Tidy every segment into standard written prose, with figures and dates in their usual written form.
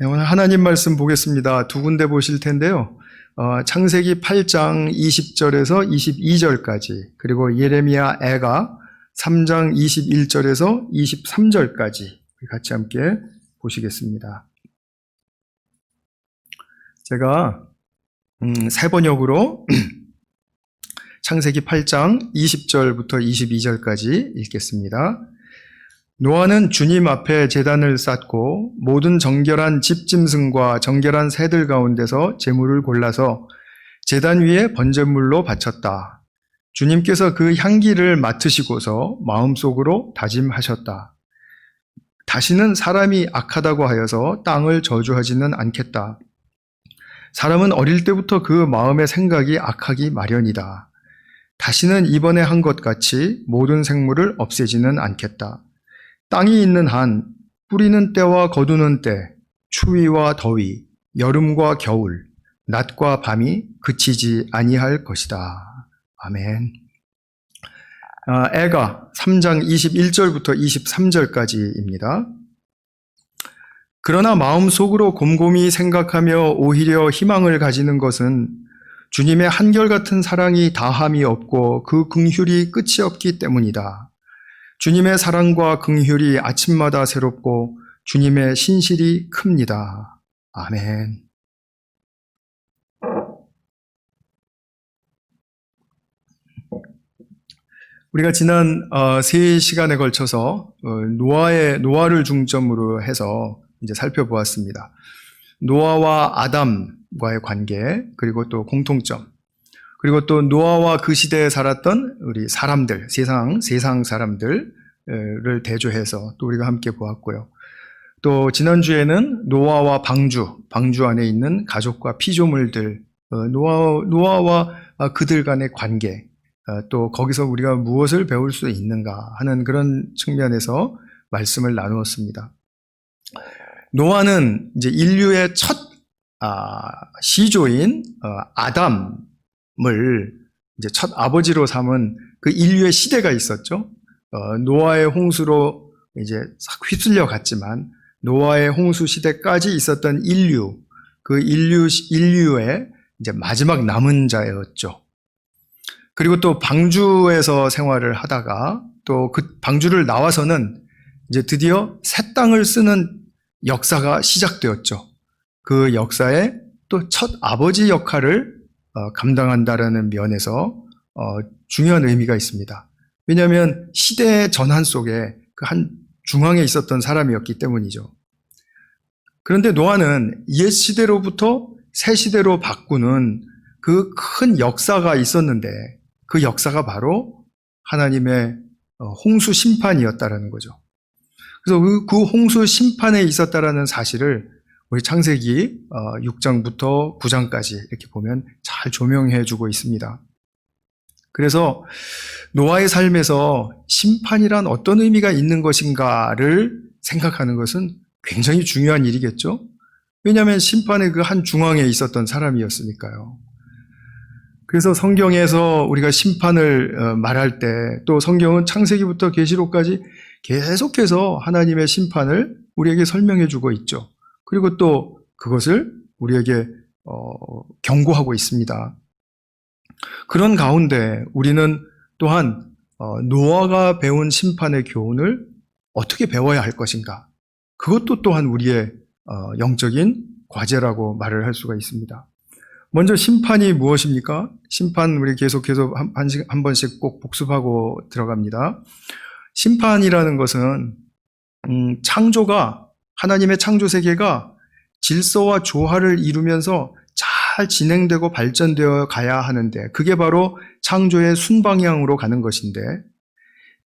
네, 오늘 하나님 말씀 보겠습니다. 두 군데 보실 텐데요. 창세기 8장 20절에서 22절까지, 그리고 예레미야 애가 3장 21절에서 23절까지 같이 함께 보시겠습니다. 제가 세 번역으로 창세기 8장 20절부터 22절까지 읽겠습니다. 노아는 주님 앞에 제단을 쌓고 모든 정결한 집짐승과 정결한 새들 가운데서 제물을 골라서 제단 위에 번제물로 바쳤다. 주님께서 그 향기를 맡으시고서 마음속으로 다짐하셨다. 다시는 사람이 악하다고 하여서 땅을 저주하지는 않겠다. 사람은 어릴 때부터 그 마음의 생각이 악하기 마련이다. 다시는 이번에 한 것 같이 모든 생물을 없애지는 않겠다. 땅이 있는 한 뿌리는 때와 거두는 때, 추위와 더위, 여름과 겨울, 낮과 밤이 그치지 아니할 것이다. 아멘. 애가 3장 21절부터 23절까지입니다. 그러나 마음속으로 곰곰이 생각하며 오히려 희망을 가지는 것은 주님의 한결같은 사랑이 다함이 없고 그 긍휼이 끝이 없기 때문이다. 주님의 사랑과 긍휼이 아침마다 새롭고 주님의 신실이 큽니다. 아멘. 우리가 지난 3시간에 걸쳐서 노아를 중점으로 해서 이제 살펴보았습니다. 노아와 아담과의 관계, 그리고 또 공통점, 그리고 또 노아와 그 시대에 살았던 우리 사람들, 세상 사람들을 대조해서 또 우리가 함께 보았고요. 또 지난주에는 노아와 방주 안에 있는 가족과 피조물들, 노아와 그들 간의 관계, 또 거기서 우리가 무엇을 배울 수 있는가 하는 그런 측면에서 말씀을 나누었습니다. 노아는 이제 인류의 첫 시조인 아담을 이제 첫 아버지로 삼은 그 인류의 시대가 있었죠. 노아의 홍수로 이제 싹 휩쓸려 갔지만 노아의 홍수 시대까지 있었던 인류, 그 인류의 이제 마지막 남은 자였죠. 그리고 또 방주에서 생활을 하다가 또 그 방주를 나와서는 이제 드디어 새 땅을 쓰는 역사가 시작되었죠. 그 역사의 또 첫 아버지 역할을 감당한다라는 면에서 중요한 의미가 있습니다. 왜냐하면 시대의 전환 속에 그 한 중앙에 있었던 사람이었기 때문이죠. 그런데 노아는 옛 시대로부터 새 시대로 바꾸는 그 큰 역사가 있었는데 그 역사가 바로 하나님의 홍수 심판이었다라는 거죠. 그래서 그 홍수 심판에 있었다라는 사실을 우리 창세기 6장부터 9장까지 이렇게 보면 잘 조명해 주고 있습니다. 그래서 노아의 삶에서 심판이란 어떤 의미가 있는 것인가를 생각하는 것은 굉장히 중요한 일이겠죠. 왜냐하면 심판의 그 한 중앙에 있었던 사람이었으니까요. 그래서 성경에서 우리가 심판을 말할 때 또 성경은 창세기부터 계시록까지 계속해서 하나님의 심판을 우리에게 설명해 주고 있죠. 그리고 또 그것을 우리에게 경고하고 있습니다. 그런 가운데 우리는 또한 노아가 배운 심판의 교훈을 어떻게 배워야 할 것인가? 그것도 또한 우리의 영적인 과제라고 말을 할 수가 있습니다. 먼저 심판이 무엇입니까? 심판 우리 계속해서 한 번씩 꼭 복습하고 들어갑니다. 심판이라는 것은 창조가 하나님의 창조 세계가 질서와 조화를 이루면서 잘 진행되고 발전되어 가야 하는데 그게 바로 창조의 순방향으로 가는 것인데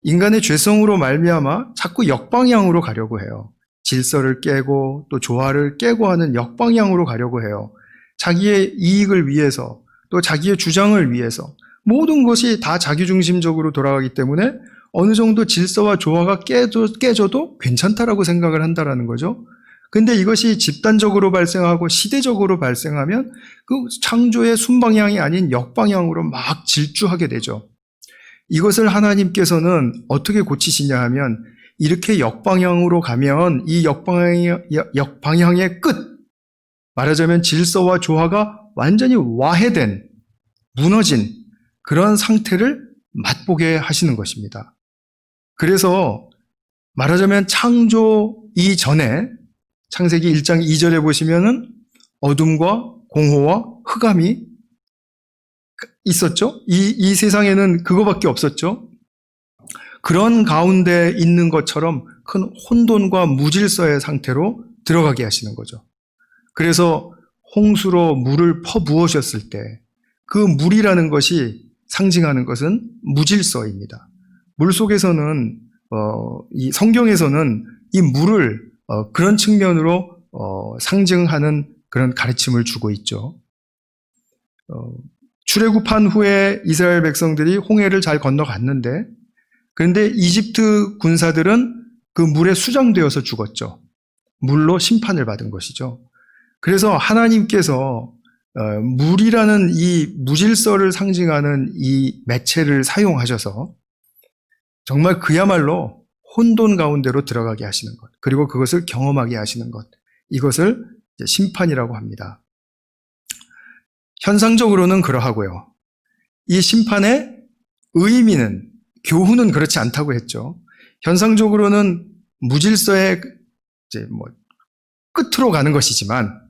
인간의 죄성으로 말미암아 자꾸 역방향으로 가려고 해요. 질서를 깨고 또 조화를 깨고 하는 역방향으로 가려고 해요. 자기의 이익을 위해서 또 자기의 주장을 위해서 모든 것이 다 자기중심적으로 돌아가기 때문에 어느 정도 질서와 조화가 깨져도 괜찮다라고 생각을 한다라는 거죠. 근데 이것이 집단적으로 발생하고 시대적으로 발생하면 그 창조의 순방향이 아닌 역방향으로 막 질주하게 되죠. 이것을 하나님께서는 어떻게 고치시냐 하면 이렇게 역방향으로 가면 이 역방향의 끝, 말하자면 질서와 조화가 완전히 와해된, 무너진 그런 상태를 맛보게 하시는 것입니다. 그래서 말하자면 창조 이전에 창세기 1장 2절에 보시면은 어둠과 공허와 흑암이 있었죠. 이 세상에는 그거밖에 없었죠. 그런 가운데 있는 것처럼 큰 혼돈과 무질서의 상태로 들어가게 하시는 거죠. 그래서 홍수로 물을 퍼부으셨을 때 그 물이라는 것이 상징하는 것은 무질서입니다. 물 속에서는 이 성경에서는 이 물을 그런 측면으로 상징하는 그런 가르침을 주고 있죠. 출애굽한 후에 이스라엘 백성들이 홍해를 잘 건너갔는데, 그런데 이집트 군사들은 그 물에 수장되어서 죽었죠. 물로 심판을 받은 것이죠. 그래서 하나님께서 물이라는 이 무질서를 상징하는 이 매체를 사용하셔서 정말 그야말로 혼돈 가운데로 들어가게 하시는 것, 그리고 그것을 경험하게 하시는 것, 이것을 심판이라고 합니다. 현상적으로는 그러하고요. 이 심판의 의미는, 교훈은 그렇지 않다고 했죠. 현상적으로는 무질서의 끝으로 가는 것이지만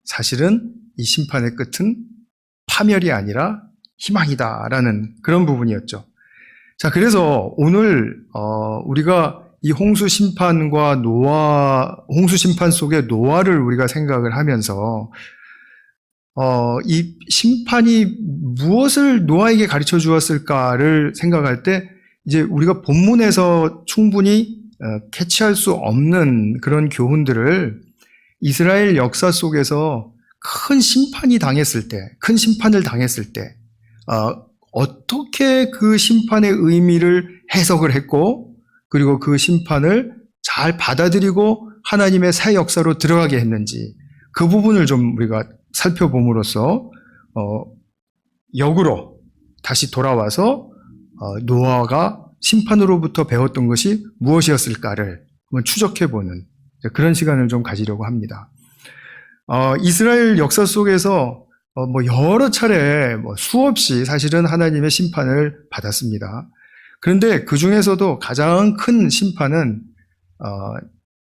사실은 이 심판의 끝은 파멸이 아니라 희망이다라는 그런 부분이었죠. 자, 그래서 오늘 우리가 이 홍수 심판과 홍수 심판 속의 노아를 우리가 생각을 하면서 이 심판이 무엇을 노아에게 가르쳐 주었을까를 생각할 때 이제 우리가 본문에서 충분히 캐치할 수 없는 그런 교훈들을 이스라엘 역사 속에서 큰 심판을 당했을 때 어떻게 그 심판의 의미를 해석을 했고, 그리고 그 심판을 잘 받아들이고 하나님의 새 역사로 들어가게 했는지, 그 부분을 좀 우리가 살펴봄으로써 역으로 다시 돌아와서 노아가 심판으로부터 배웠던 것이 무엇이었을까를 한번 추적해보는 그런 시간을 좀 가지려고 합니다. 이스라엘 역사 속에서 여러 차례 수없이 사실은 하나님의 심판을 받았습니다. 그런데 그 중에서도 가장 큰 심판은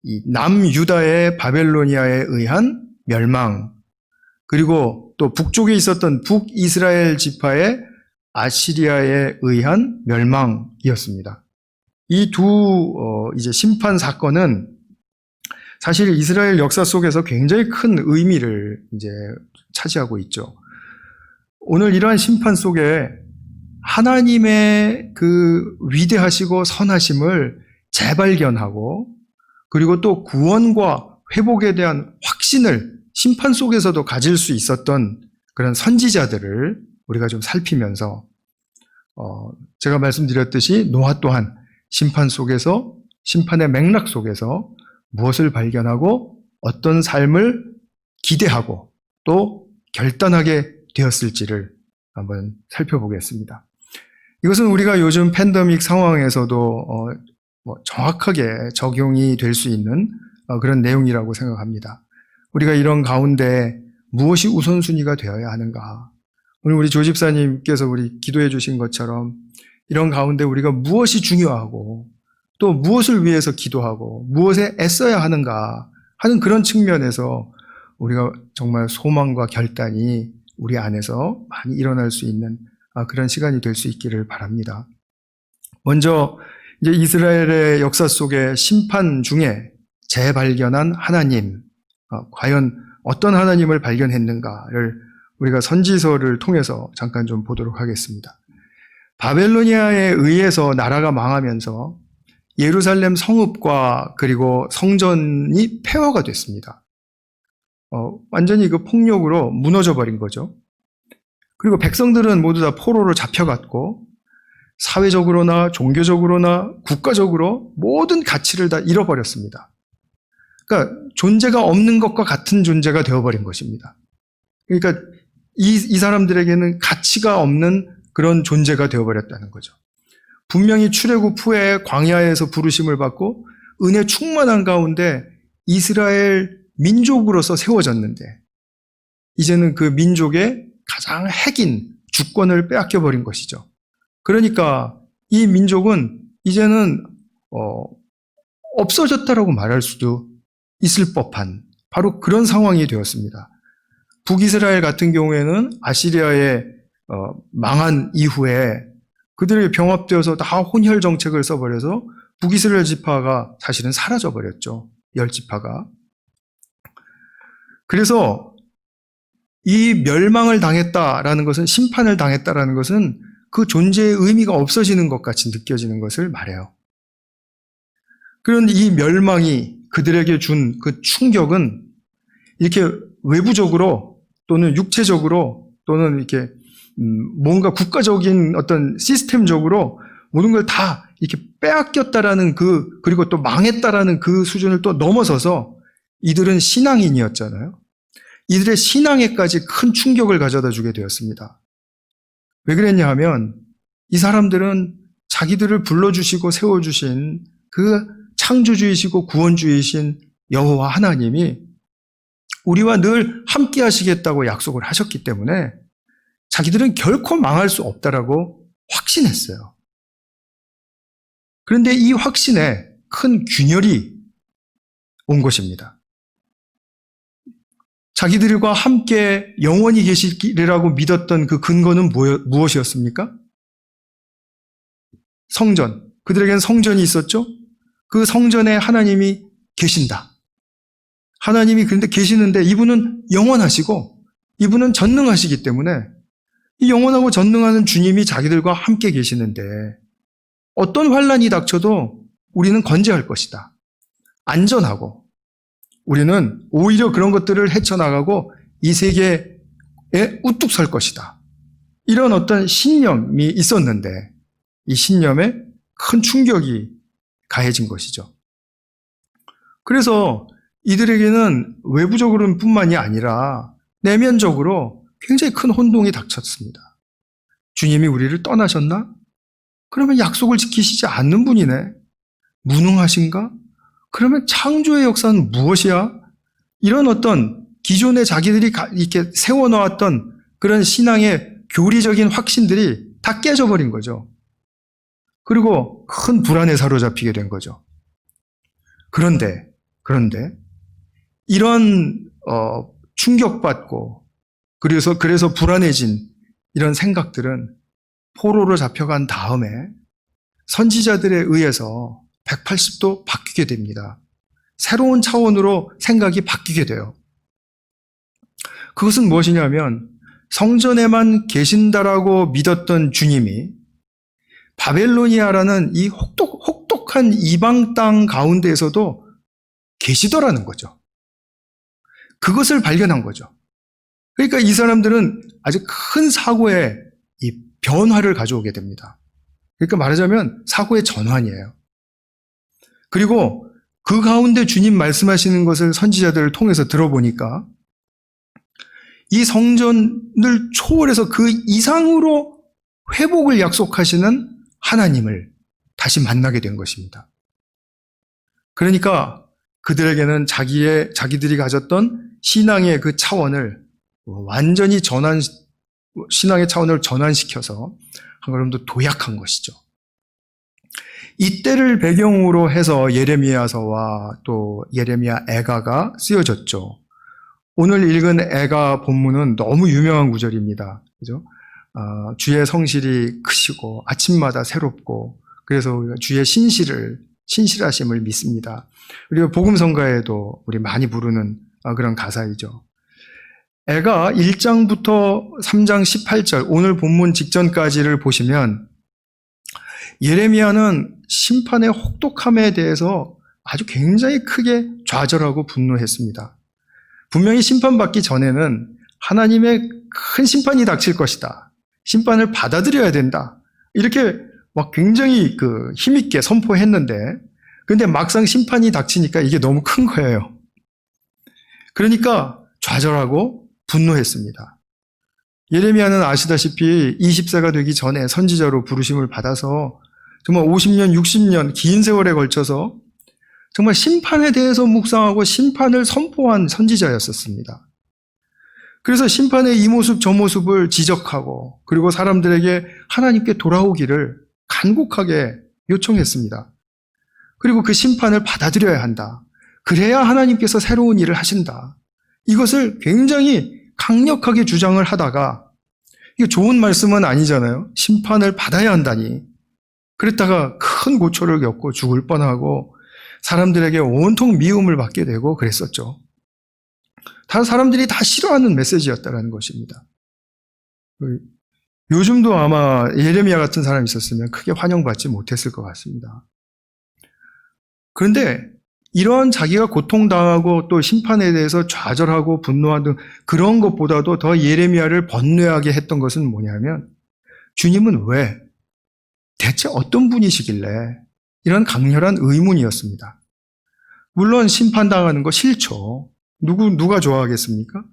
이 남유다의 바벨로니아에 의한 멸망, 그리고 또 북쪽에 있었던 북이스라엘 지파의 아시리아에 의한 멸망이었습니다. 이 두 이제 심판 사건은 사실 이스라엘 역사 속에서 굉장히 큰 의미를 이제 차지하고 있죠. 오늘 이러한 심판 속에 하나님의 그 위대하시고 선하심을 재발견하고, 그리고 또 구원과 회복에 대한 확신을 심판 속에서도 가질 수 있었던 그런 선지자들을 우리가 좀 살피면서 제가 말씀드렸듯이 노아 또한 심판 속에서, 심판의 맥락 속에서 무엇을 발견하고 어떤 삶을 기대하고 또 결단하게 되었을지를 한번 살펴보겠습니다. 이것은 우리가 요즘 팬데믹 상황에서도 정확하게 적용이 될 수 있는 그런 내용이라고 생각합니다. 우리가 이런 가운데 무엇이 우선순위가 되어야 하는가? 오늘 우리 조집사님께서 우리 기도해 주신 것처럼 이런 가운데 우리가 무엇이 중요하고 또 무엇을 위해서 기도하고 무엇에 애써야 하는가 하는 그런 측면에서 우리가 정말 소망과 결단이 우리 안에서 많이 일어날 수 있는 그런 시간이 될 수 있기를 바랍니다. 먼저 이제 이스라엘의 역사 속의 심판 중에 재발견한 하나님, 과연 어떤 하나님을 발견했는가를 우리가 선지서를 통해서 잠깐 좀 보도록 하겠습니다. 바벨로니아에 의해서 나라가 망하면서 예루살렘 성읍과 그리고 성전이 폐허가 됐습니다. 완전히 그 폭력으로 무너져 버린 거죠. 그리고 백성들은 모두 다 포로로 잡혀갔고 사회적으로나 종교적으로나 국가적으로 모든 가치를 다 잃어버렸습니다. 그러니까 존재가 없는 것과 같은 존재가 되어버린 것입니다. 그러니까 이 사람들에게는 가치가 없는 그런 존재가 되어버렸다는 거죠. 분명히 출애굽 후에 광야에서 부르심을 받고 은혜 충만한 가운데 이스라엘 민족으로서 세워졌는데 이제는 그 민족의 가장 핵인 주권을 빼앗겨 버린 것이죠. 그러니까 이 민족은 이제는 없어졌다라고 말할 수도 있을 법한 바로 그런 상황이 되었습니다. 북이스라엘 같은 경우에는 아시리아에 망한 이후에 그들이 병합되어서 다 혼혈 정책을 써버려서 북이스라엘 지파가 사실은 사라져버렸죠. 10지파가. 그래서 이 멸망을 당했다라는 것은, 심판을 당했다라는 것은 그 존재의 의미가 없어지는 것 같이 느껴지는 것을 말해요. 그런 이 멸망이 그들에게 준 그 충격은 이렇게 외부적으로 또는 육체적으로 또는 이렇게 뭔가 국가적인 어떤 시스템적으로 모든 걸 다 이렇게 빼앗겼다라는 그리고 또 망했다라는 그 수준을 또 넘어서서 이들은 신앙인이었잖아요. 이들의 신앙에까지 큰 충격을 가져다 주게 되었습니다. 왜 그랬냐 하면 이 사람들은 자기들을 불러주시고 세워주신 그 창조주이시고 구원주이신 여호와 하나님이 우리와 늘 함께 하시겠다고 약속을 하셨기 때문에 자기들은 결코 망할 수 없다라고 확신했어요. 그런데 이 확신에 큰 균열이 온 것입니다. 자기들과 함께 영원히 계시리라고 믿었던 그 근거는 무엇이었습니까? 성전. 그들에게는 성전이 있었죠? 그 성전에 하나님이 계신다. 하나님이 그런데 계시는데 이분은 영원하시고 이분은 전능하시기 때문에 이 영원하고 전능하는 주님이 자기들과 함께 계시는데 어떤 환란이 닥쳐도 우리는 건재할 것이다. 안전하고 우리는 오히려 그런 것들을 헤쳐나가고 이 세계에 우뚝 설 것이다. 이런 어떤 신념이 있었는데 이 신념에 큰 충격이 가해진 것이죠. 그래서 이들에게는 외부적으로는 뿐만이 아니라 내면적으로 굉장히 큰 혼동이 닥쳤습니다. 주님이 우리를 떠나셨나? 그러면 약속을 지키시지 않는 분이네. 무능하신가? 그러면 창조의 역사는 무엇이야? 이런 어떤 기존에 자기들이 이렇게 세워놓았던 그런 신앙의 교리적인 확신들이 다 깨져버린 거죠. 그리고 큰 불안에 사로잡히게 된 거죠. 그런데 이런 충격받고 그래서 불안해진 이런 생각들은 포로로 잡혀간 다음에 선지자들에 의해서 180도 바뀌게 됩니다. 새로운 차원으로 생각이 바뀌게 돼요. 그것은 무엇이냐면 성전에만 계신다라고 믿었던 주님이 바벨로니아라는 이 혹독한 이방 땅 가운데에서도 계시더라는 거죠. 그것을 발견한 거죠. 그러니까 이 사람들은 아주 큰 사고의 이 변화를 가져오게 됩니다. 그러니까 말하자면 사고의 전환이에요. 그리고 그 가운데 주님 말씀하시는 것을 선지자들을 통해서 들어보니까 이 성전을 초월해서 그 이상으로 회복을 약속하시는 하나님을 다시 만나게 된 것입니다. 그러니까 그들에게는 자기들이 가졌던 신앙의 그 차원을 완전히 신앙의 차원을 전환시켜서 한 걸음 더 도약한 것이죠. 이때를 배경으로 해서 예레미야서와 또 예레미야 애가가 쓰여졌죠. 오늘 읽은 애가 본문은 너무 유명한 구절입니다. 그죠? 주의 성실이 크시고 아침마다 새롭고 그래서 주의 신실하심을 믿습니다. 그리고 복음성가에도 우리 많이 부르는 그런 가사이죠. 애가 1장부터 3장 18절 오늘 본문 직전까지를 보시면 예레미야는 심판의 혹독함에 대해서 아주 굉장히 크게 좌절하고 분노했습니다. 분명히 심판받기 전에는 하나님의 큰 심판이 닥칠 것이다. 심판을 받아들여야 된다. 이렇게 막 굉장히 힘있게 선포했는데 근데 막상 심판이 닥치니까 이게 너무 큰 거예요. 그러니까 좌절하고 분노했습니다. 예레미야는 아시다시피 20세가 되기 전에 선지자로 부르심을 받아서 정말 50년, 60년 긴 세월에 걸쳐서 정말 심판에 대해서 묵상하고 심판을 선포한 선지자였었습니다. 그래서 심판의 이 모습 저 모습을 지적하고 그리고 사람들에게 하나님께 돌아오기를 간곡하게 요청했습니다. 그리고 그 심판을 받아들여야 한다. 그래야 하나님께서 새로운 일을 하신다. 이것을 굉장히 강력하게 주장을 하다가 이게 좋은 말씀은 아니잖아요. 심판을 받아야 한다니. 그랬다가 큰 고초를 겪고 죽을 뻔하고 사람들에게 온통 미움을 받게 되고 그랬었죠. 사람들이 다 싫어하는 메시지였다는 것입니다. 요즘도 아마 예레미야 같은 사람이 있었으면 크게 환영받지 못했을 것 같습니다. 그런데 이러한 자기가 고통당하고 또 심판에 대해서 좌절하고 분노하는 그런 것보다도 더 예레미야를 번뇌하게 했던 것은 뭐냐면 주님은 왜 대체 어떤 분이시길래 이런 강렬한 의문이었습니다. 물론 심판당하는 거 싫죠. 누가 좋아하겠습니까?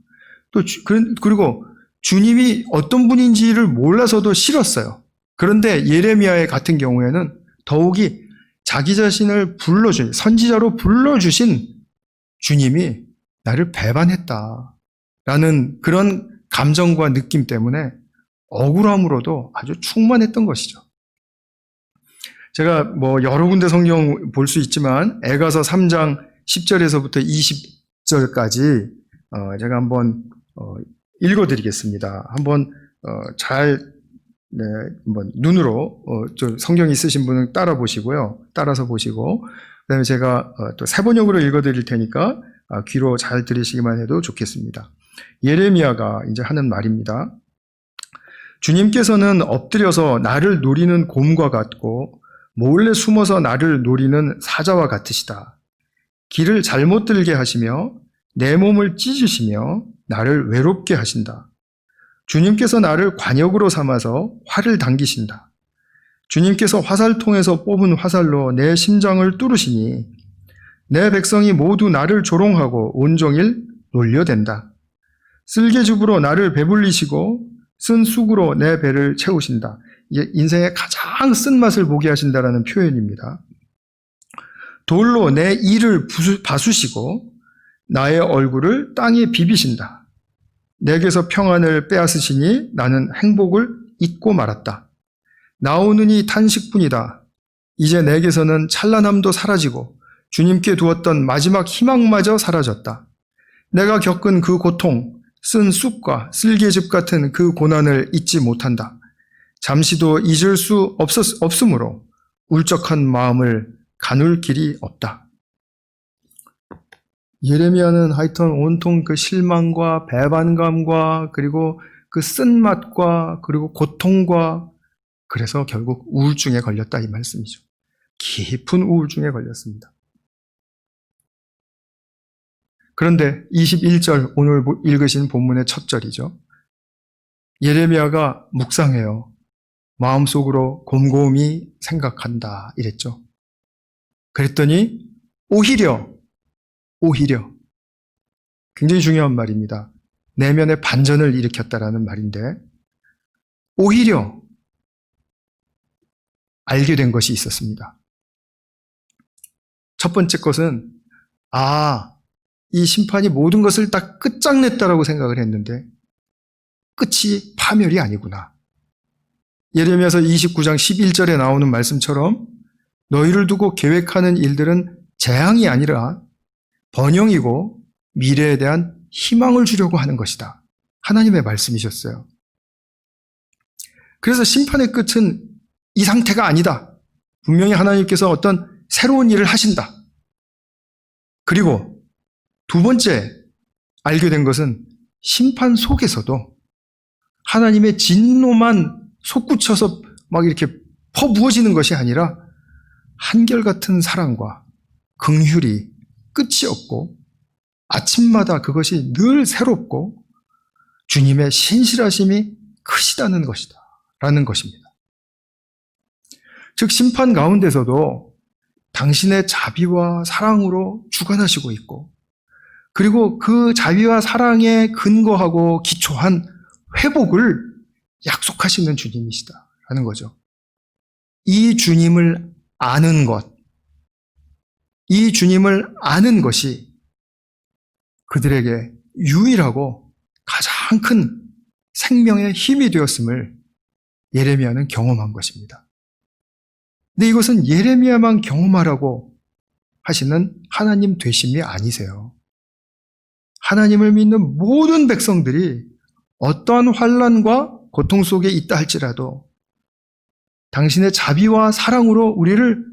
그리고 주님이 어떤 분인지를 몰라서도 싫었어요. 그런데 예레미야의 같은 경우에는 더욱이 자기 자신을 선지자로 불러주신 주님이 나를 배반했다라는 그런 감정과 느낌 때문에 억울함으로도 아주 충만했던 것이죠. 제가 여러 군데 성경 볼 수 있지만 에가서 3장 10절에서부터 20절까지 제가 한번 읽어드리겠습니다. 한번 한번 눈으로 성경 있으신 분은 따라서 보시고 그다음에 제가 또 세번역으로 읽어드릴 테니까 귀로 잘 들으시기만 해도 좋겠습니다. 예레미야가 이제 하는 말입니다. 주님께서는 엎드려서 나를 노리는 곰과 같고 몰래 숨어서 나를 노리는 사자와 같으시다. 길을 잘못 들게 하시며 내 몸을 찢으시며 나를 외롭게 하신다. 주님께서 나를 관역으로 삼아서 활을 당기신다. 주님께서 화살통에서 뽑은 화살로 내 심장을 뚫으시니 내 백성이 모두 나를 조롱하고 온종일 놀려댄다. 쓸개죽으로 나를 배불리시고 쓴 쑥으로 내 배를 채우신다. 이게 인생의 가장 쓴맛을 보게 하신다라는 표현입니다. 돌로 내 이를 바수시고 나의 얼굴을 땅에 비비신다. 내게서 평안을 빼앗으시니 나는 행복을 잊고 말았다. 나오느니 탄식뿐이다. 이제 내게서는 찬란함도 사라지고 주님께 두었던 마지막 희망마저 사라졌다. 내가 겪은 그 고통, 쓴 쑥과 쓸개즙 같은 그 고난을 잊지 못한다. 잠시도 잊을 수 없으므로 울적한 마음을 가눌 길이 없다. 예레미야는 하여튼 온통 그 실망과 배반감과 그리고 그 쓴맛과 그리고 고통과 그래서 결국 우울증에 걸렸다 이 말씀이죠. 깊은 우울증에 걸렸습니다. 그런데 21절 오늘 읽으신 본문의 첫 절이죠. 예레미야가 묵상해요. 마음속으로 곰곰이 생각한다 이랬죠. 그랬더니 오히려 굉장히 중요한 말입니다. 내면의 반전을 일으켰다라는 말인데 오히려 알게 된 것이 있었습니다. 첫 번째 것은 이 심판이 모든 것을 다 끝장냈다라고 생각을 했는데 끝이 파멸이 아니구나. 예레미야서 29장 11절에 나오는 말씀처럼 너희를 두고 계획하는 일들은 재앙이 아니라 번영이고 미래에 대한 희망을 주려고 하는 것이다. 하나님의 말씀이셨어요. 그래서 심판의 끝은 이 상태가 아니다. 분명히 하나님께서 어떤 새로운 일을 하신다. 그리고 두 번째 알게 된 것은 심판 속에서도 하나님의 진노만 솟구쳐서 막 이렇게 퍼부어지는 것이 아니라 한결같은 사랑과 긍휼이 끝이 없고 아침마다 그것이 늘 새롭고 주님의 신실하심이 크시다는 것이다 라는 것입니다. 즉 심판 가운데서도 당신의 자비와 사랑으로 주관하시고 있고 그리고 그 자비와 사랑에 근거하고 기초한 회복을 약속하시는 주님이시다라는 거죠. 이 주님을 아는 것, 이 주님을 아는 것이 그들에게 유일하고 가장 큰 생명의 힘이 되었음을 예레미야는 경험한 것입니다. 근데 이것은 예레미야만 경험하라고 하시는 하나님 되심이 아니세요. 하나님을 믿는 모든 백성들이 어떠한 환난과 고통 속에 있다 할지라도 당신의 자비와 사랑으로 우리를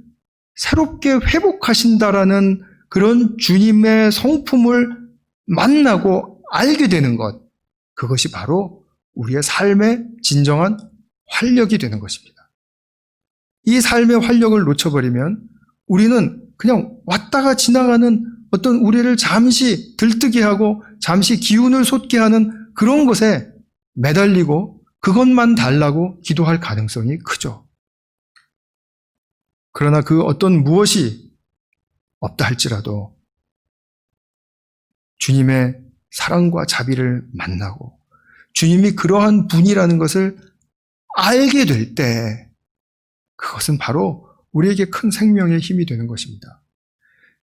새롭게 회복하신다라는 그런 주님의 성품을 만나고 알게 되는 것, 그것이 바로 우리의 삶의 진정한 활력이 되는 것입니다. 이 삶의 활력을 놓쳐버리면 우리는 그냥 왔다가 지나가는 어떤 우리를 잠시 들뜨게 하고 잠시 기운을 솟게 하는 그런 것에 매달리고 그것만 달라고 기도할 가능성이 크죠. 그러나 그 어떤 무엇이 없다 할지라도 주님의 사랑과 자비를 만나고 주님이 그러한 분이라는 것을 알게 될 때 그것은 바로 우리에게 큰 생명의 힘이 되는 것입니다.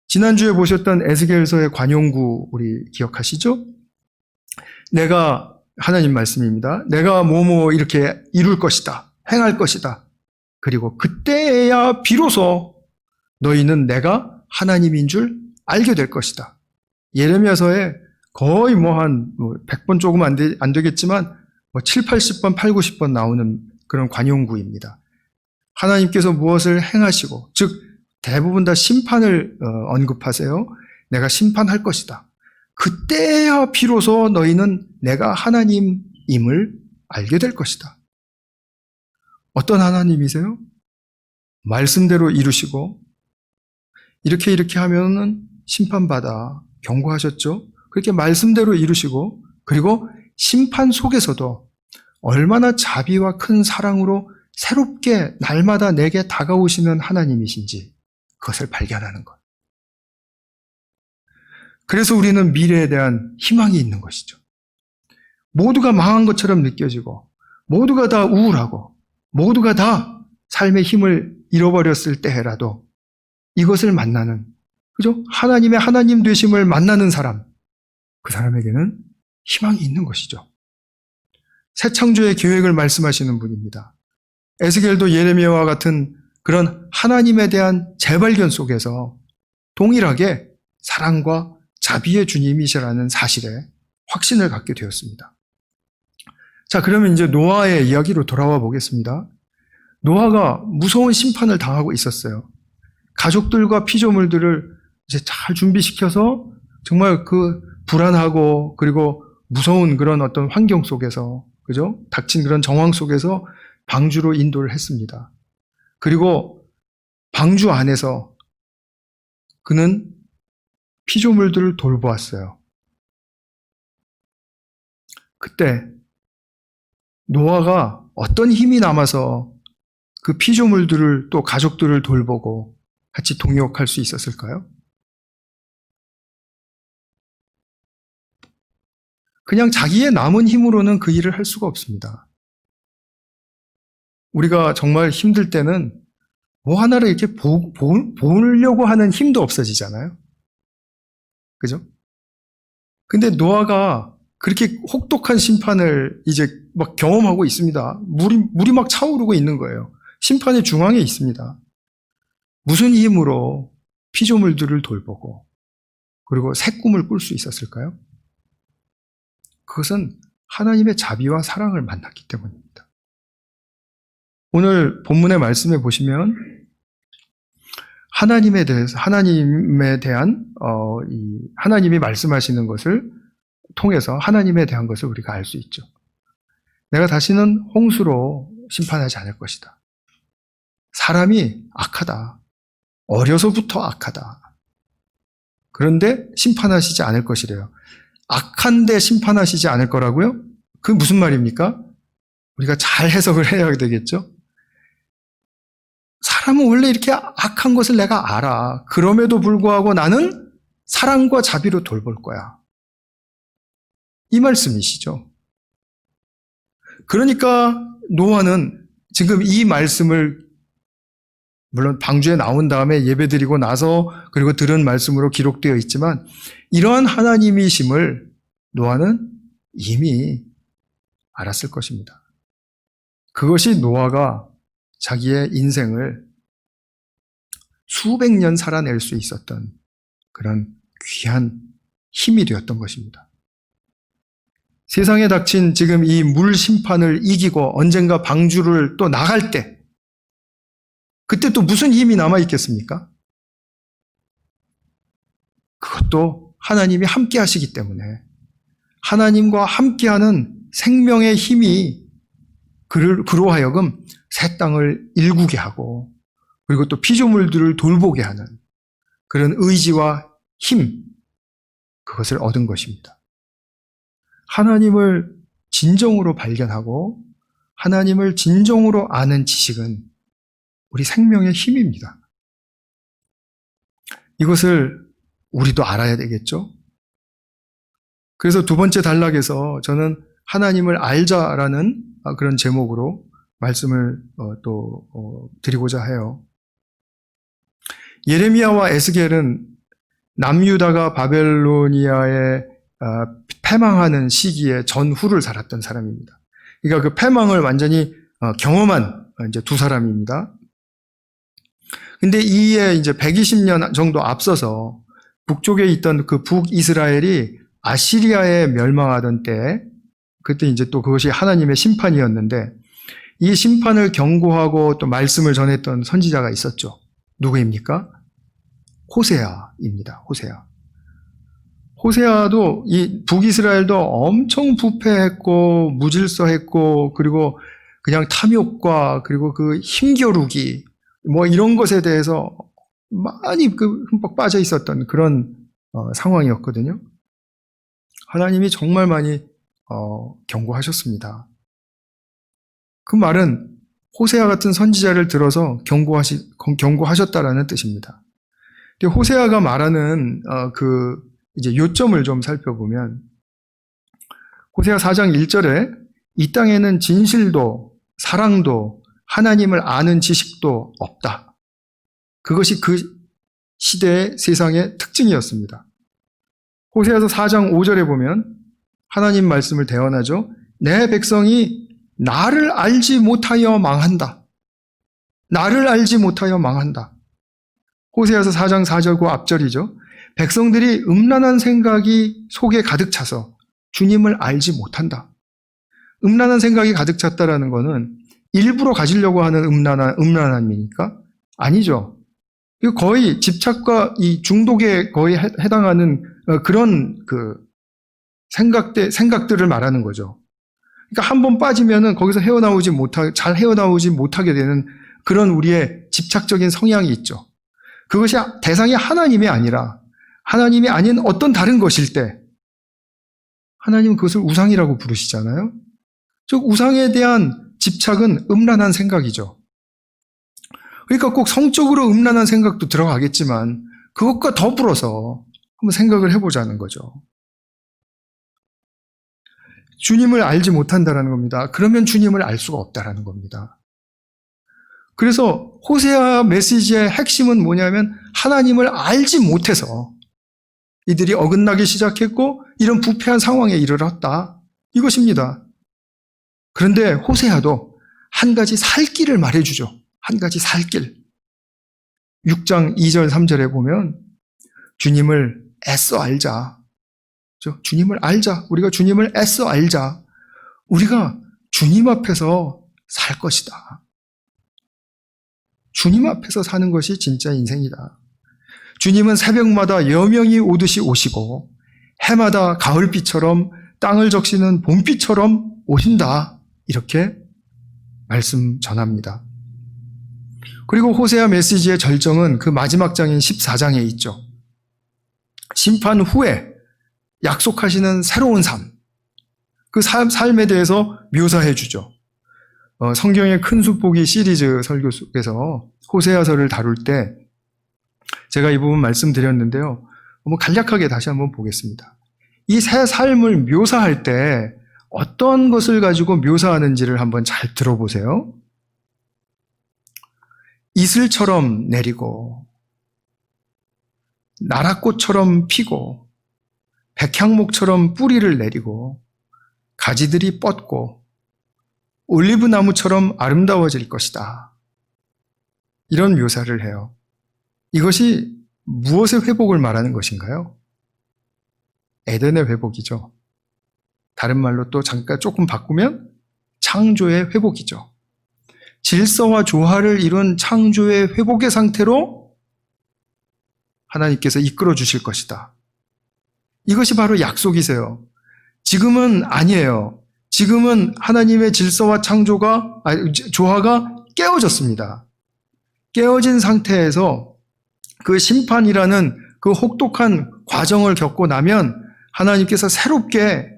지난주에 보셨던 에스겔서의 관용구 우리 기억하시죠? 내가 하나님 말씀입니다. 내가 뭐뭐 이렇게 이룰 것이다. 행할 것이다. 그리고 그때야 비로소 너희는 내가 하나님인 줄 알게 될 것이다. 예레미야서에 거의 한 100번 조금 안 되겠지만 7, 80번, 8, 90번 나오는 그런 관용구입니다. 하나님께서 무엇을 행하시고, 즉 대부분 다 심판을 언급하세요. 내가 심판할 것이다. 그때야 비로소 너희는 내가 하나님임을 알게 될 것이다. 어떤 하나님이세요? 말씀대로 이루시고 이렇게 하면은 심판받아 경고하셨죠. 그렇게 말씀대로 이루시고 그리고 심판 속에서도 얼마나 자비와 큰 사랑으로 새롭게 날마다 내게 다가오시는 하나님이신지 그것을 발견하는 것. 그래서 우리는 미래에 대한 희망이 있는 것이죠. 모두가 망한 것처럼 느껴지고 모두가 다 우울하고 모두가 다 삶의 힘을 잃어버렸을 때라도 이것을 만나는, 그죠? 하나님의 하나님 되심을 만나는 사람, 그 사람에게는 희망이 있는 것이죠. 새 창조의 계획을 말씀하시는 분입니다. 에스겔도 예레미야와 같은 그런 하나님에 대한 재발견 속에서 동일하게 사랑과 자비의 주님이시라는 사실에 확신을 갖게 되었습니다. 자, 그러면 이제 노아의 이야기로 돌아와 보겠습니다. 노아가 무서운 심판을 당하고 있었어요. 가족들과 피조물들을 이제 잘 준비시켜서 정말 그 불안하고 그리고 무서운 그런 어떤 환경 속에서, 그죠? 닥친 그런 정황 속에서 방주로 인도를 했습니다. 그리고 방주 안에서 그는 피조물들을 돌보았어요. 그때 노아가 어떤 힘이 남아서 그 피조물들을 또 가족들을 돌보고 같이 동역할 수 있었을까요? 그냥 자기의 남은 힘으로는 그 일을 할 수가 없습니다. 우리가 정말 힘들 때는 뭐 하나를 이렇게 보려고 하는 힘도 없어지잖아요. 그죠? 근데 노아가 그렇게 혹독한 심판을 이제 막 경험하고 있습니다. 물이 막 차오르고 있는 거예요. 심판의 중앙에 있습니다. 무슨 힘으로 피조물들을 돌보고 그리고 새 꿈을 꿀 수 있었을까요? 그것은 하나님의 자비와 사랑을 만났기 때문입니다. 오늘 본문의 말씀에 보시면 하나님에 대한 하나님이 말씀하시는 것을 통해서 하나님에 대한 것을 우리가 알 수 있죠. 내가 다시는 홍수로 심판하지 않을 것이다. 사람이 악하다. 어려서부터 악하다. 그런데 심판하시지 않을 것이래요. 악한데 심판하시지 않을 거라고요? 그게 무슨 말입니까? 우리가 잘 해석을 해야 되겠죠? 사람은 원래 이렇게 악한 것을 내가 알아. 그럼에도 불구하고 나는 사랑과 자비로 돌볼 거야. 이 말씀이시죠. 그러니까 노아는 지금 이 말씀을 물론 방주에 나온 다음에 예배드리고 나서 그리고 들은 말씀으로 기록되어 있지만 이러한 하나님이심을 노아는 이미 알았을 것입니다. 그것이 노아가 자기의 인생을 수백 년 살아낼 수 있었던 그런 귀한 힘이 되었던 것입니다. 세상에 닥친 지금 이 물 심판을 이기고 언젠가 방주를 또 나갈 때 그때 또 무슨 힘이 남아 있겠습니까? 그것도 하나님이 함께 하시기 때문에 하나님과 함께하는 생명의 힘이 그로 하여금 새 땅을 일구게 하고 그리고 또 피조물들을 돌보게 하는 그런 의지와 힘, 그것을 얻은 것입니다. 하나님을 진정으로 발견하고 하나님을 진정으로 아는 지식은 우리 생명의 힘입니다. 이것을 우리도 알아야 되겠죠? 그래서 두 번째 단락에서 저는 하나님을 알자라는 그런 제목으로 말씀을 드리고자 해요. 예레미야와 에스겔은 남유다가 바벨로니아에 패망하는 시기에 전후를 살았던 사람입니다. 그러니까 그 패망을 완전히 경험한 이제 두 사람입니다. 근데 이에 이제 120년 정도 앞서서 북쪽에 있던 그 북이스라엘이 아시리아에 멸망하던 때, 그때 이제 또 그것이 하나님의 심판이었는데, 이 심판을 경고하고 또 말씀을 전했던 선지자가 있었죠. 누구입니까? 호세아입니다. 호세아. 호세아도 이 북이스라엘도 엄청 부패했고 무질서했고 그리고 그냥 탐욕과 그리고 그 힘겨루기 뭐 이런 것에 대해서 많이 흠뻑 빠져 있었던 그런 상황이었거든요. 하나님이 정말 많이 경고하셨습니다. 그 말은 호세아 같은 선지자를 들어서 경고하셨다라는 뜻입니다. 근데 호세아가 말하는 이제 요점을 좀 살펴보면 호세아 4장 1절에 이 땅에는 진실도 사랑도 하나님을 아는 지식도 없다. 그것이 그 시대의 세상의 특징이었습니다. 호세아서 4장 5절에 보면 하나님 말씀을 대언하죠. 내 백성이 나를 알지 못하여 망한다. 나를 알지 못하여 망한다. 호세아서 4장 4절 그 앞절이죠. 백성들이 음란한 생각이 속에 가득 차서 주님을 알지 못한다. 음란한 생각이 가득 찼다라는 것은 일부러 가지려고 하는 음란함입니까? 아니죠. 이거 거의 집착과 이 중독에 거의 해당하는 그런 생각들을 말하는 거죠. 그러니까 한 번 빠지면은 거기서 잘 헤어나오지 못하게 되는 그런 우리의 집착적인 성향이 있죠. 그것이 대상이 하나님이 아니라 하나님이 아닌 어떤 다른 것일 때 하나님은 그것을 우상이라고 부르시잖아요. 즉 우상에 대한 집착은 음란한 생각이죠. 그러니까 꼭 성적으로 음란한 생각도 들어가겠지만 그것과 더불어서 한번 생각을 해보자는 거죠. 주님을 알지 못한다라는 겁니다. 그러면 주님을 알 수가 없다라는 겁니다. 그래서 호세아 메시지의 핵심은 뭐냐면 하나님을 알지 못해서 이들이 어긋나기 시작했고 이런 부패한 상황에 이르렀다. 이것입니다. 그런데 호세아도 한 가지 살 길을 말해주죠. 한 가지 살 길. 6장 2절 3절에 보면 주님을 애써 알자. 주님을 알자. 우리가 주님을 애써 알자. 우리가 주님 앞에서 살 것이다. 주님 앞에서 사는 것이 진짜 인생이다. 주님은 새벽마다 여명이 오듯이 오시고 해마다 가을비처럼 땅을 적시는 봄비처럼 오신다. 이렇게 말씀 전합니다. 그리고 호세아 메시지의 절정은 그 마지막 장인 14장에 있죠. 심판 후에 약속하시는 새로운 삶, 그 삶에 대해서 묘사해 주죠. 성경의 큰 숲보기 시리즈 설교 속에서 호세아서를 다룰 때 제가 이 부분 말씀드렸는데요. 한번 간략하게 다시 한번 보겠습니다. 이 새 삶을 묘사할 때 어떤 것을 가지고 묘사하는지를 한번 잘 들어보세요. 이슬처럼 내리고 나라꽃처럼 피고 백향목처럼 뿌리를 내리고 가지들이 뻗고 올리브나무처럼 아름다워질 것이다. 이런 묘사를 해요. 이것이 무엇의 회복을 말하는 것인가요? 에덴의 회복이죠. 다른 말로 또 잠깐 조금 바꾸면 창조의 회복이죠. 질서와 조화를 이룬 창조의 회복의 상태로 하나님께서 이끌어 주실 것이다. 이것이 바로 약속이세요. 지금은 아니에요. 지금은 하나님의 질서와 조화가 깨어졌습니다. 깨어진 상태에서 그 심판이라는 그 혹독한 과정을 겪고 나면 하나님께서 새롭게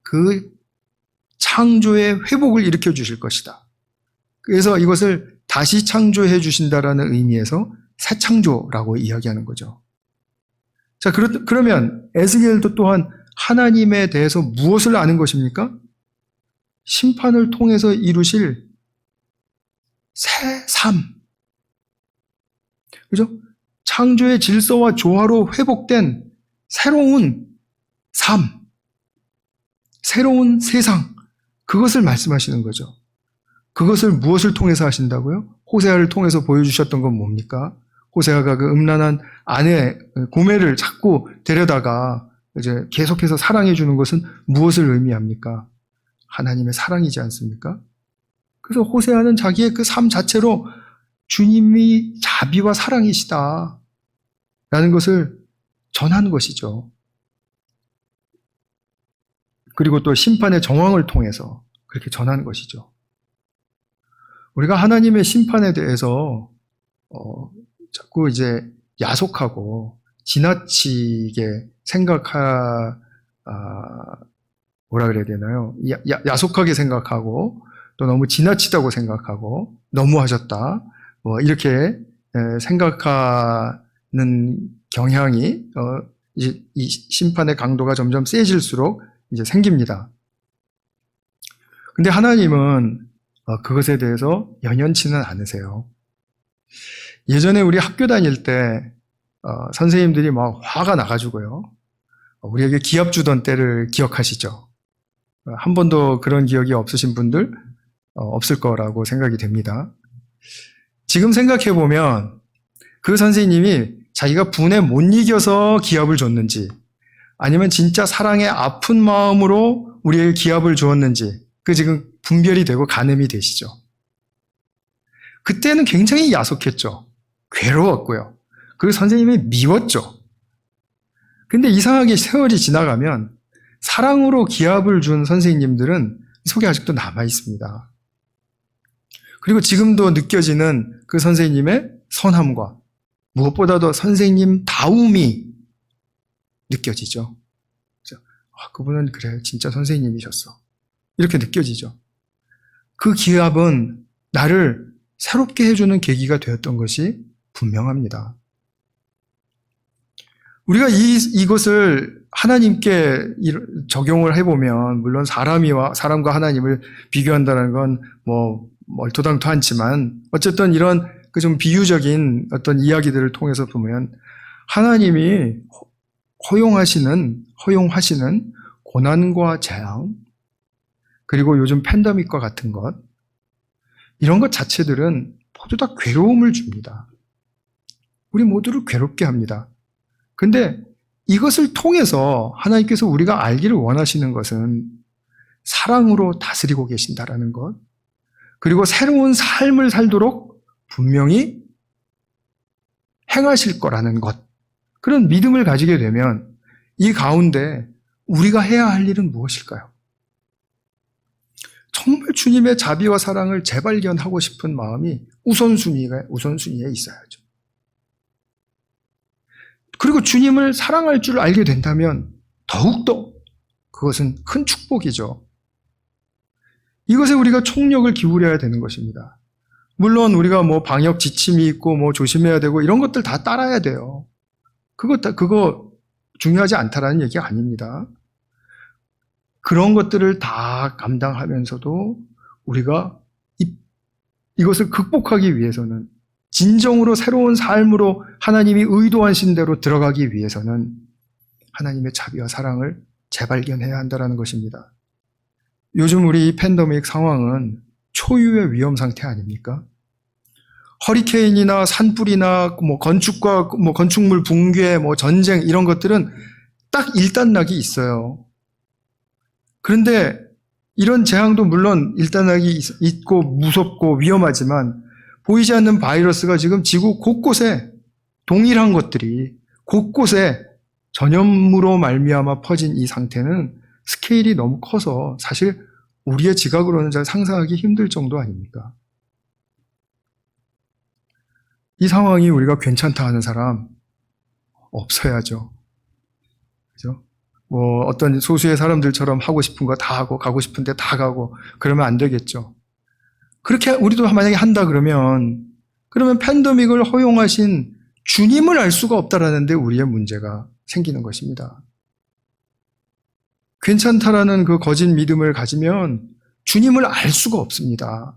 그 창조의 회복을 일으켜 주실 것이다. 그래서 이것을 다시 창조해 주신다라는 의미에서 새 창조라고 이야기하는 거죠. 자, 그러면 에스겔도 또한 하나님에 대해서 무엇을 아는 것입니까? 심판을 통해서 이루실 새 삶. 그죠? 창조의 질서와 조화로 회복된 새로운 삶, 새로운 세상, 그것을 말씀하시는 거죠. 그것을 무엇을 통해서 하신다고요? 호세아를 통해서 보여주셨던 건 뭡니까? 호세아가 그 음란한 아내 고멜을 자꾸 데려다가 이제 계속해서 사랑해 주는 것은 무엇을 의미합니까? 하나님의 사랑이지 않습니까? 그래서 호세아는 자기의 그 삶 자체로 주님이 자비와 사랑이시다 라는 것을 전하는 것이죠. 그리고 또 심판의 정황을 통해서 그렇게 전하는 것이죠. 우리가 하나님의 심판에 대해서 자꾸 이제 야속하고 지나치게 뭐라 그래야 되나요? 야속하게 생각하고 또 너무 지나치다고 생각하고 너무하셨다. 뭐 이렇게 생각하는 경향이 이 심판의 강도가 점점 세질수록 이제 생깁니다. 근데 하나님은 그것에 대해서 연연치는 않으세요. 예전에 우리 학교 다닐 때 선생님들이 막 화가 나가지고요. 우리에게 기합 주던 때를 기억하시죠? 한 번도 그런 기억이 없으신 분들 없을 거라고 생각이 됩니다. 지금 생각해보면 그 선생님이 자기가 분에 못 이겨서 기합을 줬는지 아니면 진짜 사랑의 아픈 마음으로 우리에게 기합을 주었는지 그 지금 분별이 되고 가늠이 되시죠. 그때는 굉장히 야속했죠. 괴로웠고요. 그리고 선생님이 미웠죠. 근데 이상하게 세월이 지나가면 사랑으로 기합을 준 선생님들은 속에 아직도 남아 있습니다. 그리고 지금도 느껴지는 그 선생님의 선함과 무엇보다도 선생님다움이 느껴지죠. 그분은 그래 진짜 선생님이셨어. 이렇게 느껴지죠. 그 기합은 나를 새롭게 해주는 계기가 되었던 것이 분명합니다. 우리가 이것을 하나님께 적용을 해보면 물론 사람과 하나님을 비교한다는 건 뭐 얼토당토 않지만 어쨌든 이런 그 좀 비유적인 어떤 이야기들을 통해서 보면 하나님이 허용하시는 고난과 재앙 그리고 요즘 팬데믹과 같은 것 이런 것 자체들은 모두 다 괴로움을 줍니다. 우리 모두를 괴롭게 합니다. 근데 이것을 통해서 하나님께서 우리가 알기를 원하시는 것은 사랑으로 다스리고 계신다라는 것 그리고 새로운 삶을 살도록 분명히 행하실 거라는 것 그런 믿음을 가지게 되면 이 가운데 우리가 해야 할 일은 무엇일까요? 정말 주님의 자비와 사랑을 재발견하고 싶은 마음이 우선순위에 있어야죠. 그리고 주님을 사랑할 줄 알게 된다면 더욱더 그것은 큰 축복이죠. 이것에 우리가 총력을 기울여야 되는 것입니다. 물론 우리가 뭐 방역 지침이 있고 뭐 조심해야 되고 이런 것들 다 따라야 돼요. 그거 중요하지 않다라는 얘기가 아닙니다. 그런 것들을 다 감당하면서도 우리가 이것을 극복하기 위해서는 진정으로 새로운 삶으로 하나님이 의도하신 대로 들어가기 위해서는 하나님의 자비와 사랑을 재발견해야 한다는 것입니다. 요즘 우리 이 팬데믹 상황은 초유의 위험 상태 아닙니까? 허리케인이나 산불이나 건축물 붕괴, 전쟁 이런 것들은 딱 일단락이 있어요. 그런데 이런 재앙도 물론 일단락이 있고 무섭고 위험하지만 보이지 않는 바이러스가 지금 지구 곳곳에 동일한 것들이 곳곳에 전염으로 말미암아 퍼진 이 상태는 스케일이 너무 커서 사실 우리의 지각으로는 잘 상상하기 힘들 정도 아닙니까? 이 상황이 우리가 괜찮다 하는 사람 없어야죠. 그죠? 어떤 소수의 사람들처럼 하고 싶은 거 다 하고 가고 싶은데 다 가고 그러면 안 되겠죠. 그렇게 우리도 만약에 한다 그러면 팬데믹을 허용하신 주님을 알 수가 없다라는 데 우리의 문제가 생기는 것입니다. 괜찮다라는 그 거짓 믿음을 가지면 주님을 알 수가 없습니다.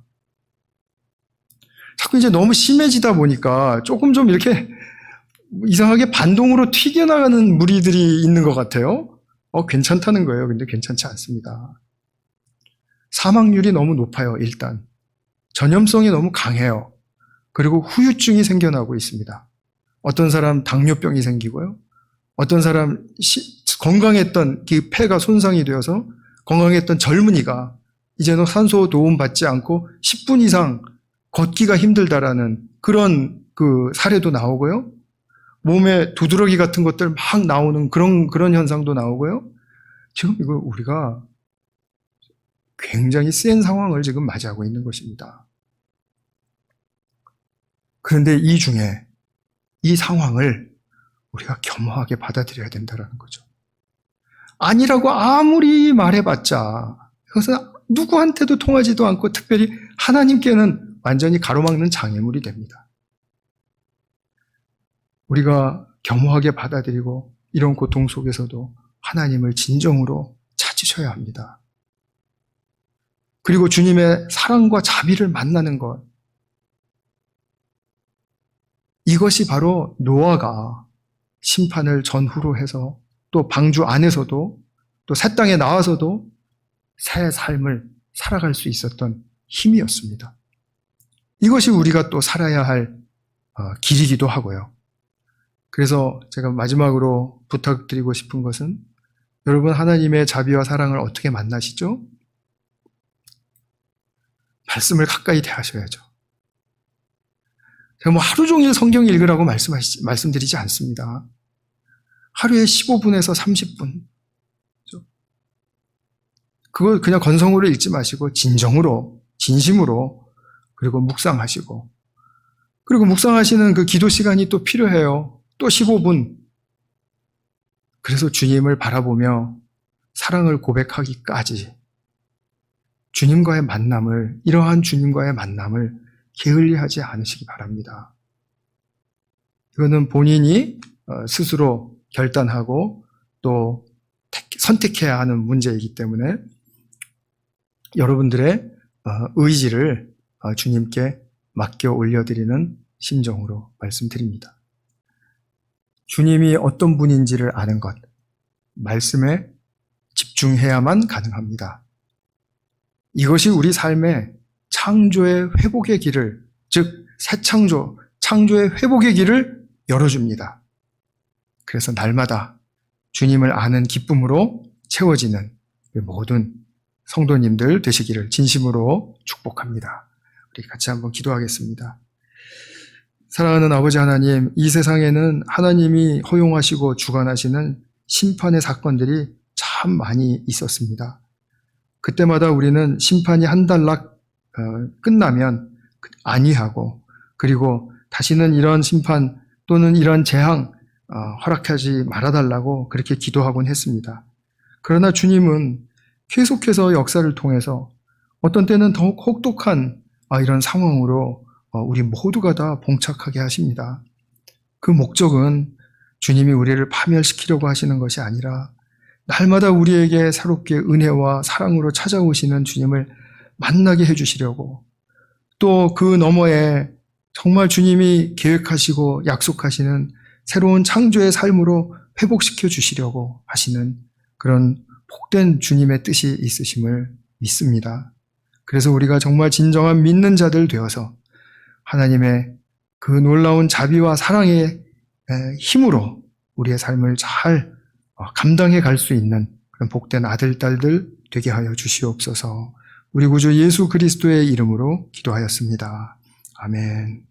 자꾸 이제 너무 심해지다 보니까 조금 좀 이렇게 이상하게 반동으로 튀겨나가는 무리들이 있는 것 같아요. 괜찮다는 거예요. 근데 괜찮지 않습니다. 사망률이 너무 높아요, 일단. 전염성이 너무 강해요. 그리고 후유증이 생겨나고 있습니다. 어떤 사람 당뇨병이 생기고요. 어떤 사람 건강했던 그 폐가 손상이 되어서 건강했던 젊은이가 이제는 산소 도움 받지 않고 10분 이상 걷기가 힘들다라는 그런 그 사례도 나오고요. 몸에 두드러기 같은 것들 막 나오는 그런 현상도 나오고요. 지금 이거 우리가 굉장히 센 상황을 지금 맞이하고 있는 것입니다. 그런데 이 중에 이 상황을 우리가 겸허하게 받아들여야 된다는 거죠. 아니라고 아무리 말해봤자 그것은 누구한테도 통하지도 않고 특별히 하나님께는 완전히 가로막는 장애물이 됩니다. 우리가 겸허하게 받아들이고 이런 고통 속에서도 하나님을 진정으로 찾으셔야 합니다. 그리고 주님의 사랑과 자비를 만나는 것, 이것이 바로 노아가 심판을 전후로 해서 또 방주 안에서도 또 새 땅에 나와서도 새 삶을 살아갈 수 있었던 힘이었습니다. 이것이 우리가 또 살아야 할 길이기도 하고요. 그래서 제가 마지막으로 부탁드리고 싶은 것은 여러분 하나님의 자비와 사랑을 어떻게 만나시죠? 말씀을 가까이 대하셔야죠. 제가 하루 종일 성경 읽으라고 말씀드리지 않습니다. 하루에 15분에서 30분. 그걸 그냥 건성으로 읽지 마시고 진정으로, 진심으로, 그리고 묵상하시고, 그리고 묵상하시는 그 기도 시간이 또 필요해요. 또 15분. 그래서 주님을 바라보며 사랑을 고백하기까지 주님과의 만남을, 이러한 주님과의 만남을 게을리하지 않으시기 바랍니다. 이거는 본인이 스스로 결단하고 또 선택해야 하는 문제이기 때문에 여러분들의 의지를 주님께 맡겨 올려드리는 심정으로 말씀드립니다. 주님이 어떤 분인지를 아는 것, 말씀에 집중해야만 가능합니다. 이것이 우리 삶의 창조의 회복의 길을, 즉 새 창조의 회복의 길을 열어줍니다. 그래서 날마다 주님을 아는 기쁨으로 채워지는 모든 성도님들 되시기를 진심으로 축복합니다. 우리 같이 한번 기도하겠습니다. 사랑하는 아버지 하나님, 이 세상에는 하나님이 허용하시고 주관하시는 심판의 사건들이 참 많이 있었습니다. 그때마다 우리는 심판이 한 단락 끝나면 안위하고, 그리고 다시는 이런 심판 또는 이런 재앙 허락하지 말아달라고 그렇게 기도하곤 했습니다. 그러나 주님은 계속해서 역사를 통해서 어떤 때는 더욱 혹독한 이런 상황으로 우리 모두가 다 봉착하게 하십니다. 그 목적은 주님이 우리를 파멸시키려고 하시는 것이 아니라 날마다 우리에게 새롭게 은혜와 사랑으로 찾아오시는 주님을 만나게 해주시려고, 또 그 너머에 정말 주님이 계획하시고 약속하시는 새로운 창조의 삶으로 회복시켜 주시려고 하시는 그런 복된 주님의 뜻이 있으심을 믿습니다. 그래서 우리가 정말 진정한 믿는 자들 되어서 하나님의 그 놀라운 자비와 사랑의 힘으로 우리의 삶을 잘 감당해 갈 수 있는 그런 복된 아들, 딸들 되게 하여 주시옵소서. 우리 구주 예수 그리스도의 이름으로 기도하였습니다. 아멘.